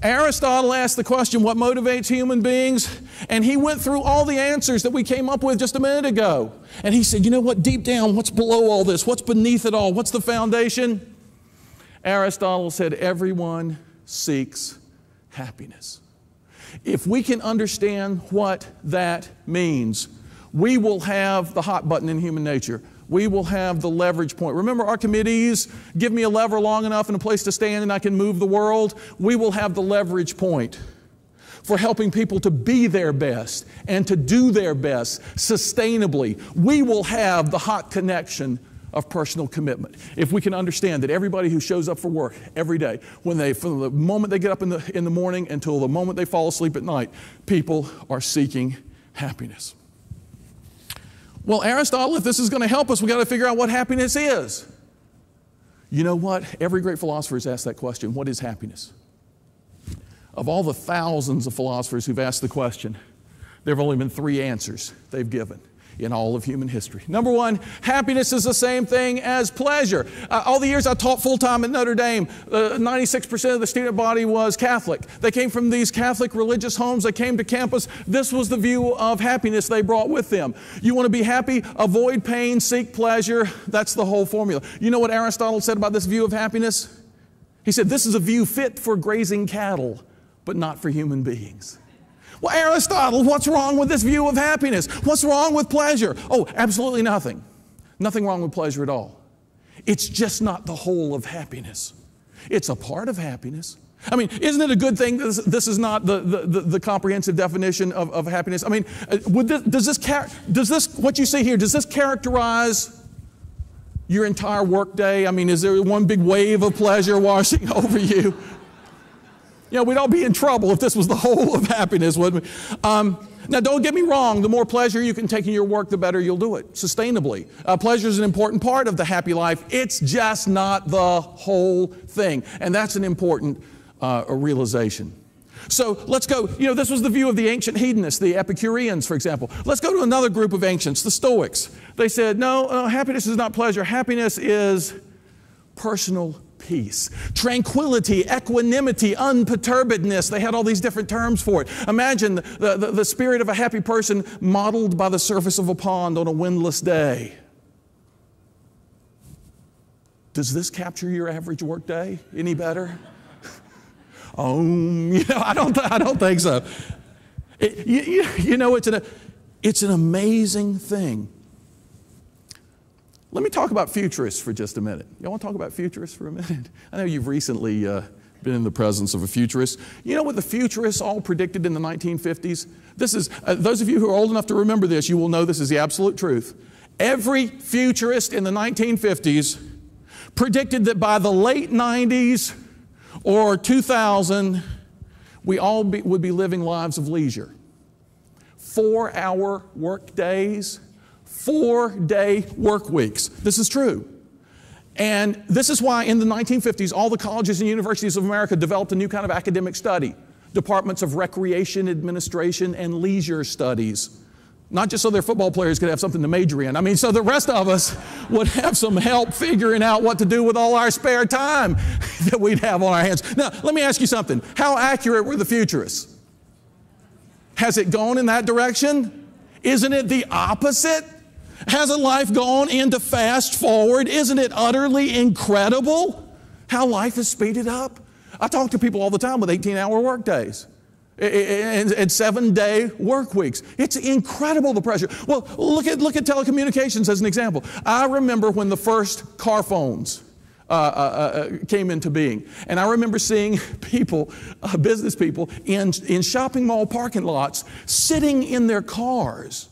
Aristotle asked the question, what motivates human beings? And he went through all the answers that we came up with just a minute ago. And he said, you know what, deep down, what's below all this? What's beneath it all? What's the foundation? Aristotle said, everyone seeks happiness. If we can understand what that means, we will have the hot button in human nature. We will have the leverage point. Remember Archimedes, give me a lever long enough and a place to stand and I can move the world. We will have the leverage point for helping people to be their best and to do their best sustainably. We will have the hot connection of personal commitment. If we can understand that everybody who shows up for work every day, from the moment they get up in the morning until the moment they fall asleep at night, people are seeking happiness. Well, Aristotle, if this is going to help us, we've got to figure out what happiness is. You know what? Every great philosopher has asked that question. What is happiness? Of all the thousands of philosophers who've asked the question, there have only been 3 answers they've given in all of human history. Number 1, happiness is the same thing as pleasure. All the years I taught full-time at Notre Dame, 96% of the student body was Catholic. They came from these Catholic religious homes. They came to campus. This was the view of happiness they brought with them. You want to be happy? Avoid pain, seek pleasure. That's the whole formula. You know what Aristotle said about this view of happiness? He said, this is a view fit for grazing cattle, but not for human beings. Well, Aristotle, what's wrong with this view of happiness? What's wrong with pleasure? Oh, absolutely nothing. Nothing wrong with pleasure at all. It's just not the whole of happiness. It's a part of happiness. I mean, isn't it a good thing that this is not the comprehensive definition of happiness? I mean, does this, what you see here, does this characterize your entire workday? I mean, is there one big wave of pleasure washing over you? You know, we'd all be in trouble if this was the whole of happiness, wouldn't we? Now, don't get me wrong. The more pleasure you can take in your work, the better you'll do it, sustainably. Pleasure is an important part of the happy life. It's just not the whole thing. And that's an important realization. So let's go, you know, this was the view of the ancient hedonists, the Epicureans, for example. Let's go to another group of ancients, the Stoics. They said, no, happiness is not pleasure. Happiness is personal peace, tranquility, equanimity, unperturbedness. They had all these different terms for it. Imagine the spirit of a happy person modeled by the surface of a pond on a windless day. Does this capture your average work day any better? You know, I don't think so. You know, it's an amazing thing. Let me talk about futurists for just a minute. Y'all want to talk about futurists for a minute? I know you've recently been in the presence of a futurist. You know what the futurists all predicted in the 1950s? This is, those of you who are old enough to remember this, you will know this is the absolute truth. Every futurist in the 1950s predicted that by the late 90s or 2000, we all would be living lives of leisure. 4-hour work days, 4-day work weeks. This is true. And this is why in the 1950s, all the colleges and universities of America developed a new kind of academic study. Departments of recreation, administration, and leisure studies. Not just so their football players could have something to major in. I mean, so the rest of us would have some help figuring out what to do with all our spare time that we'd have on our hands. Now, let me ask you something. How accurate were the futurists? Has it gone in that direction? Isn't it the opposite? Hasn't life gone into fast forward? Isn't it utterly incredible how life has speeded up? I talk to people all the time with 18-hour work days and 7-day work weeks. It's incredible, the pressure. Well, look at telecommunications as an example. I remember when the first car phones came into being. And I remember seeing people, business people, in shopping mall parking lots sitting in their cars,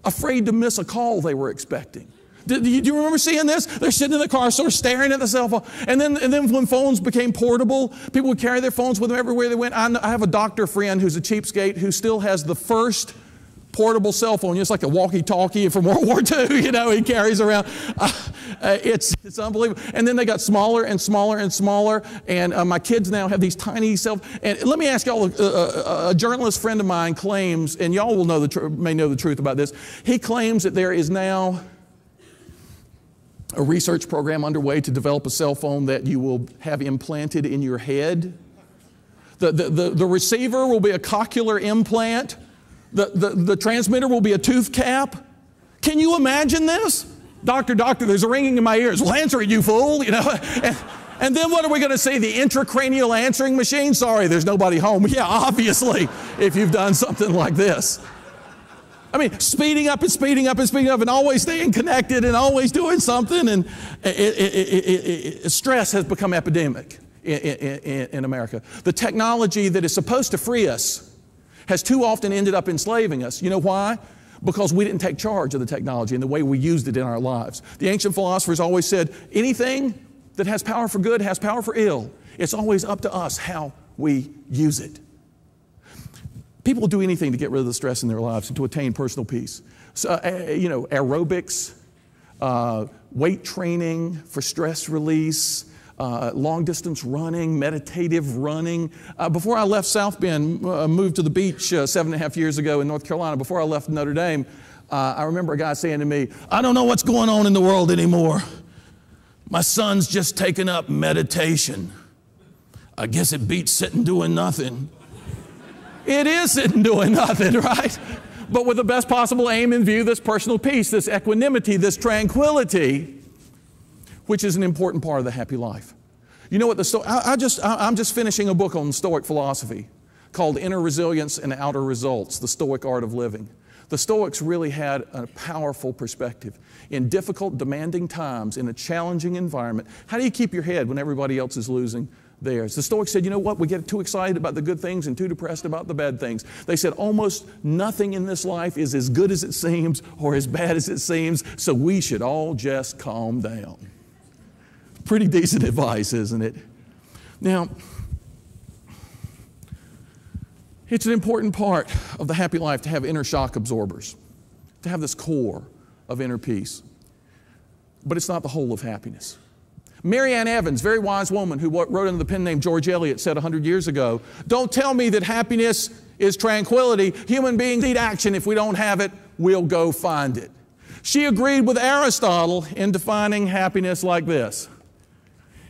afraid to miss a call they were expecting. Do you remember seeing this? They're sitting in the car, sort of staring at the cell phone. And then when phones became portable, people would carry their phones with them everywhere they went. I have a doctor friend who's a cheapskate who still has the first portable cell phone, just like a walkie-talkie from World War II, you know, he carries around. It's unbelievable. And then they got smaller and smaller and smaller, and my kids now have these tiny cell phones. And let me ask y'all, a journalist friend of mine claims, and y'all will know may know the truth about this, he claims that there is now a research program underway to develop a cell phone that you will have implanted in your head The receiver will be a cochlear implant. The transmitter will be a tooth cap. Can you imagine this? Doctor, there's a ringing in my ears. Well, answer it, you fool, you know. And then what are we going to see? The intracranial answering machine? Sorry, there's nobody home. Yeah, obviously, if you've done something like this. I mean, speeding up and speeding up and speeding up and always staying connected and always doing something. And stress has become epidemic in America. The technology that is supposed to free us has too often ended up enslaving us. You know why? Because we didn't take charge of the technology and the way we used it in our lives. The ancient philosophers always said, anything that has power for good has power for ill. It's always up to us how we use it. People will do anything to get rid of the stress in their lives and to attain personal peace. So, aerobics, weight training for stress release, long distance running, meditative running. Before I left South Bend, moved to the beach 7.5 years ago in North Carolina, before I left Notre Dame, I remember a guy saying to me, I don't know what's going on in the world anymore. My son's just taken up meditation. I guess it beats sitting doing nothing. It is sitting doing nothing, right? But with the best possible aim in view, this personal peace, this equanimity, this tranquility, which is an important part of the happy life. You know what? I'm just finishing a book on Stoic philosophy called Inner Resilience and Outer Results, the Stoic Art of Living. The Stoics really had a powerful perspective. In difficult, demanding times, in a challenging environment, how do you keep your head when everybody else is losing theirs? The Stoics said, you know what? We get too excited about the good things and too depressed about the bad things. They said almost nothing in this life is as good as it seems or as bad as it seems, so we should all just calm down. Pretty decent advice, isn't it? Now, it's an important part of the happy life to have inner shock absorbers, to have this core of inner peace. But it's not the whole of happiness. Mary Ann Evans, very wise woman who wrote under the pen name George Eliot, said 100 years ago, don't tell me that happiness is tranquility. Human beings need action. If we don't have it, we'll go find it. She agreed with Aristotle in defining happiness like this.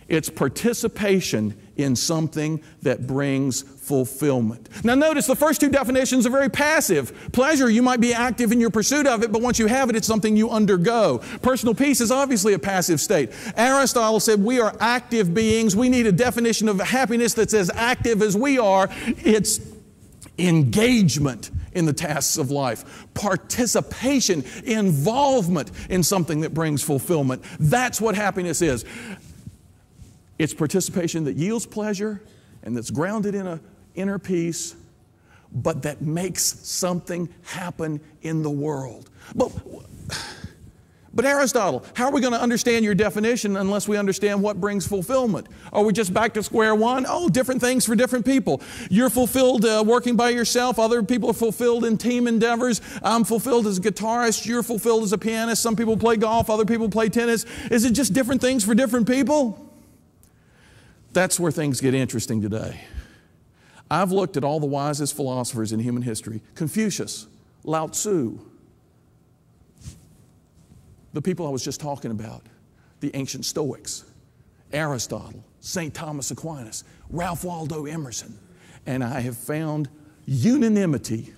It's participation in something that brings fulfillment. Now notice the first two definitions are very passive. Pleasure, you might be active in your pursuit of it, but once you have it, it's something you undergo. Personal peace is obviously a passive state. Aristotle said we are active beings. We need a definition of happiness that's as active as we are. It's engagement in the tasks of life, participation, involvement in something that brings fulfillment. That's what happiness is. It's participation that yields pleasure and that's grounded in an inner peace, but that makes something happen in the world. But Aristotle, how are we going to understand your definition unless we understand what brings fulfillment? Are we just back to square one? Oh, different things for different people. You're fulfilled working by yourself. Other people are fulfilled in team endeavors. I'm fulfilled as a guitarist. You're fulfilled as a pianist. Some people play golf. Other people play tennis. Is it just different things for different people? That's where things get interesting today. I've looked at all the wisest philosophers in human history. Confucius, Lao Tzu, the people I was just talking about, the ancient Stoics, Aristotle, St. Thomas Aquinas, Ralph Waldo Emerson, and I have found unanimity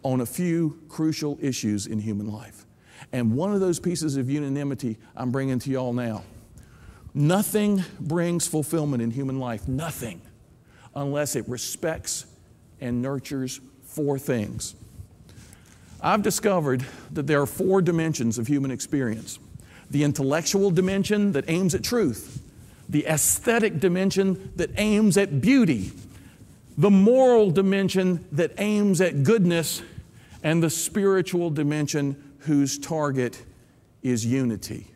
on a few crucial issues in human life. And one of those pieces of unanimity I'm bringing to you all now. Nothing brings fulfillment in human life, nothing, unless it respects and nurtures four things. I've discovered that there are four dimensions of human experience. The intellectual dimension that aims at truth, the aesthetic dimension that aims at beauty, the moral dimension that aims at goodness, and the spiritual dimension whose target is unity.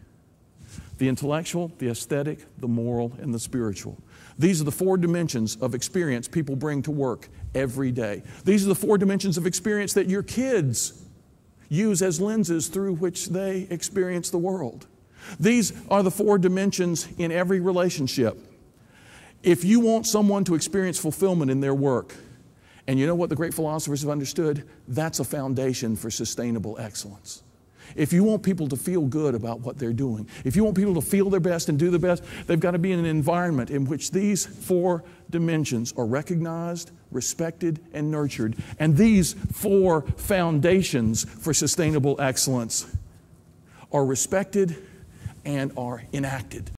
The intellectual, the aesthetic, the moral, and the spiritual. These are the four dimensions of experience people bring to work every day. These are the four dimensions of experience that your kids use as lenses through which they experience the world. These are the four dimensions in every relationship. If you want someone to experience fulfillment in their work, and you know what the great philosophers have understood? That's a foundation for sustainable excellence. If you want people to feel good about what they're doing, if you want people to feel their best and do the best, they've got to be in an environment in which these 4 dimensions are recognized, respected, and nurtured. And these 4 foundations for sustainable excellence are respected and are enacted.